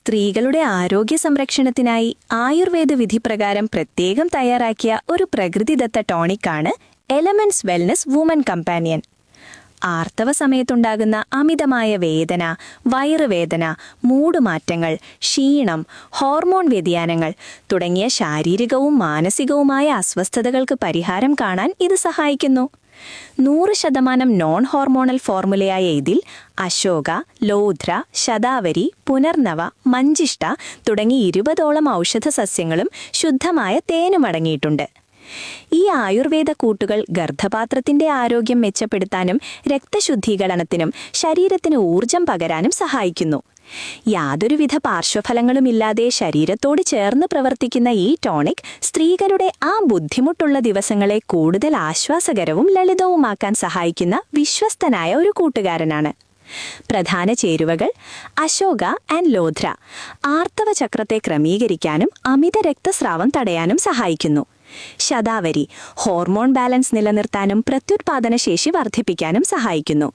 സ്ത്രീകളുടെ ആരോഗ്യ സംരക്ഷണത്തിനായി ആയുർവേദ വിധിപ്രകാരം പ്രത്യേകം തയ്യാറാക്കിയ ഒരു പ്രകൃതിദത്ത ടോണിക്കാണ് എലമെന്റ്സ് വെൽനസ് വുമൻ കമ്പാനിയൻ. ആർത്തവ സമയത്തുണ്ടാകുന്ന അമിതമായ വേദന, വയറുവേദന, മൂടുമാറ്റങ്ങൾ, ക്ഷീണം, ഹോർമോൺ വ്യതിയാനങ്ങൾ തുടങ്ങിയ ശാരീരികവും മാനസികവുമായ അസ്വസ്ഥതകൾക്ക് പരിഹാരം കാണാൻ ഇത് സഹായിക്കുന്നു. 100% നോൺ ഹോർമോണൽ ഫോർമുലയായ ഇതിൽ അശോക, ലോധ്ര, ശതാവരി, പുനർനവ, മഞ്ചിഷ്ട തുടങ്ങി 20ഓളം ഔഷധ സസ്യങ്ങളും ശുദ്ധമായ തേനും അടങ്ങിയിട്ടുണ്ട്. ഈ ആയുർവേദ കൂട്ടുകൾ ഗർഭപാത്രത്തിന്റെ ആരോഗ്യം മെച്ചപ്പെടുത്താനും രക്തശുദ്ധീകരണത്തിനും ശരീരത്തിന് ഊർജം പകരാനും സഹായിക്കുന്നു. യാതൊരുവിധ പാർശ്വഫലങ്ങളുമില്ലാതെ ശരീരത്തോട് ചേർന്ന് പ്രവർത്തിക്കുന്ന ഈ ടോണിക് സ്ത്രീകളുടെ ആ ബുദ്ധിമുട്ടുള്ള ദിവസങ്ങളെ കൂടുതൽ ആശ്വാസകരവും ലളിതവുമാക്കാൻ സഹായിക്കുന്ന വിശ്വസ്തനായ ഒരു കൂട്ടുകാരനാണ്. പ്രധാന ചേരുവകൾ: അശോക ആൻഡ് ലോധ്ര ആർത്തവ ചക്രത്തെ ക്രമീകരിക്കാനും അമിത രക്തസ്രാവം തടയാനും സഹായിക്കുന്നു. ശതാവരി ഹോർമോൺ ബാലൻസ് നിലനിർത്താനും പ്രത്യുത്പാദനശേഷി വർദ്ധിപ്പിക്കാനും സഹായിക്കുന്നു.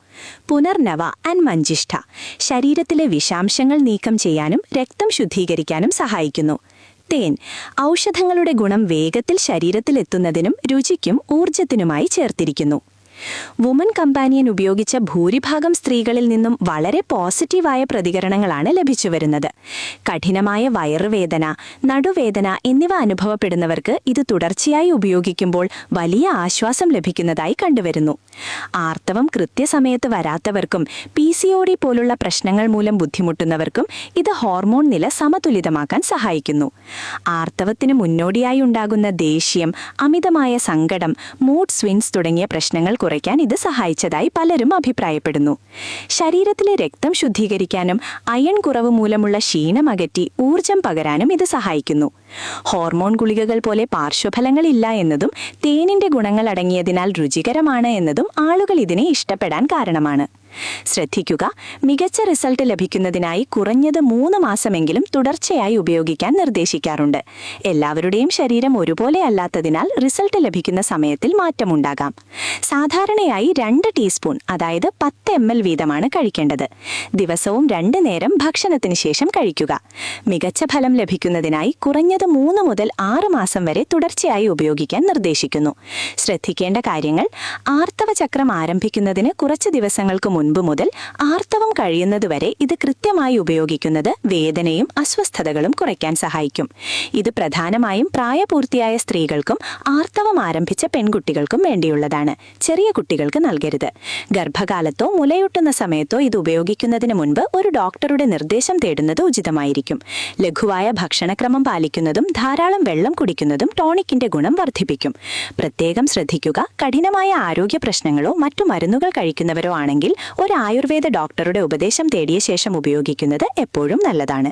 പുനർനവ ആൻഡ് മഞ്ചിഷ്ഠ ശരീരത്തിലെ വിഷാംശങ്ങൾ നീക്കം ചെയ്യാനും രക്തം ശുദ്ധീകരിക്കാനും സഹായിക്കുന്നു. തേൻ ഔഷധങ്ങളുടെ ഗുണം വേഗത്തിൽ ശരീരത്തിലെത്തുന്നതിനും രുചിക്കും ഊർജത്തിനുമായി ചേർത്തിരിക്കുന്നു. വുമൻ കമ്പാനിയൻ ഉപയോഗിച്ച ഭൂരിഭാഗം സ്ത്രീകളിൽ നിന്നും വളരെ പോസിറ്റീവായ പ്രതികരണങ്ങളാണ് ലഭിച്ചുവരുന്നത്. കഠിനമായ വയറുവേദന, നടുവേദന എന്നിവ അനുഭവപ്പെടുന്നവർക്ക് ഇത് തുടർച്ചയായി ഉപയോഗിക്കുമ്പോൾ വലിയ ആശ്വാസം ലഭിക്കുന്നതായി കണ്ടുവരുന്നു. ആർത്തവം കൃത്യസമയത്ത് വരാത്തവർക്കും PCOD പോലുള്ള പ്രശ്നങ്ങൾ മൂലം ബുദ്ധിമുട്ടുന്നവർക്കും ഇത് ഹോർമോൺ നില സമതുലിതമാക്കാൻ സഹായിക്കുന്നു. ആർത്തവത്തിന് മുന്നോടിയായി ഉണ്ടാകുന്ന ദേഷ്യം, അമിതമായ സങ്കടം, മൂഡ് സ്വിങ്സ് തുടങ്ങിയ പ്രശ്നങ്ങൾ കുറയ്ക്കാൻ ഇത് സഹായിച്ചതായി പലരും അഭിപ്രായപ്പെടുന്നു. ശരീരത്തിലെ രക്തം ശുദ്ധീകരിക്കാനും അയൺ കുറവ് മൂലമുള്ള ക്ഷീണം അകറ്റി ഊർജം പകരാനും ഇത് സഹായിക്കുന്നു. ഹോർമോൺ ഗുളികകൾ പോലെ പാർശ്വഫലങ്ങളില്ല എന്നതും തേനിന്റെ ഗുണങ്ങൾ അടങ്ങിയതിനാൽ രുചികരമാണ് എന്നതും ആളുകൾ ഇതിനെ ഇഷ്ടപ്പെടാൻ കാരണമാണ്. ശ്രദ്ധിക്കുക, മികച്ച റിസൾട്ട് ലഭിക്കുന്നതിനായി കുറഞ്ഞത് 3 മാസമെങ്കിലും തുടർച്ചയായി ഉപയോഗിക്കാൻ നിർദ്ദേശിക്കാറുണ്ട്. എല്ലാവരുടെയും ശരീരം ഒരുപോലെ അല്ലാത്തതിനാൽ റിസൾട്ട് ലഭിക്കുന്ന സമയത്തിൽ മാറ്റമുണ്ടാകാം. സാധാരണയായി 2 ടീസ്പൂൺ അതായത് 10 ml വീതമാണ് കഴിക്കേണ്ടത്. ദിവസവും 2 നേരം ഭക്ഷണത്തിന് ശേഷം കഴിക്കുക. മികച്ച ഫലം ലഭിക്കുന്നതിനായി കുറഞ്ഞത് 3 മുതൽ 6 മാസം വരെ തുടർച്ചയായി ഉപയോഗിക്കാൻ നിർദ്ദേശിക്കുന്നു. ശ്രദ്ധിക്കേണ്ട കാര്യങ്ങൾ: ആർത്തവ ചക്രം ആരംഭിക്കുന്നതിന് കുറച്ച് ദിവസങ്ങൾക്ക് മുൻപ് മുതൽ ആർത്തവം കഴിയുന്നതുവരെ ഇത് കൃത്യമായി ഉപയോഗിക്കുന്നത് വേദനയും അസ്വസ്ഥതകളും കുറയ്ക്കാൻ സഹായിക്കും. ഇത് പ്രധാനമായും പ്രായപൂർത്തിയായ സ്ത്രീകൾക്കും ആർത്തവം ആരംഭിച്ച പെൺകുട്ടികൾക്കും വേണ്ടിയുള്ളതാണ്. ചെറിയ കുട്ടികൾക്ക് നൽകരുത്. ഗർഭകാലത്തോ മുലയൂട്ടുന്ന സമയത്തോ ഇത് ഉപയോഗിക്കുന്നതിന് മുൻപ് ഒരു ഡോക്ടറുടെ നിർദ്ദേശം തേടുന്നത് ഉചിതമായിരിക്കും. ലഘുവായ ഭക്ഷണക്രമം പാലിക്കുന്നതും ധാരാളം വെള്ളം കുടിക്കുന്നതും ടോണിക്കിന്റെ ഗുണം വർദ്ധിപ്പിക്കും. പ്രത്യേകം ശ്രദ്ധിക്കുക, കഠിനമായ ആരോഗ്യ പ്രശ്നങ്ങളോ മറ്റു മരുന്നുകൾ കഴിക്കുന്നവരോ ആണെങ്കിൽ ഒരു ആയുർവേദ ഡോക്ടറുടെ ഉപദേശം തേടിയ ശേഷം ഉപയോഗിക്കുന്നത് എപ്പോഴും നല്ലതാണ്.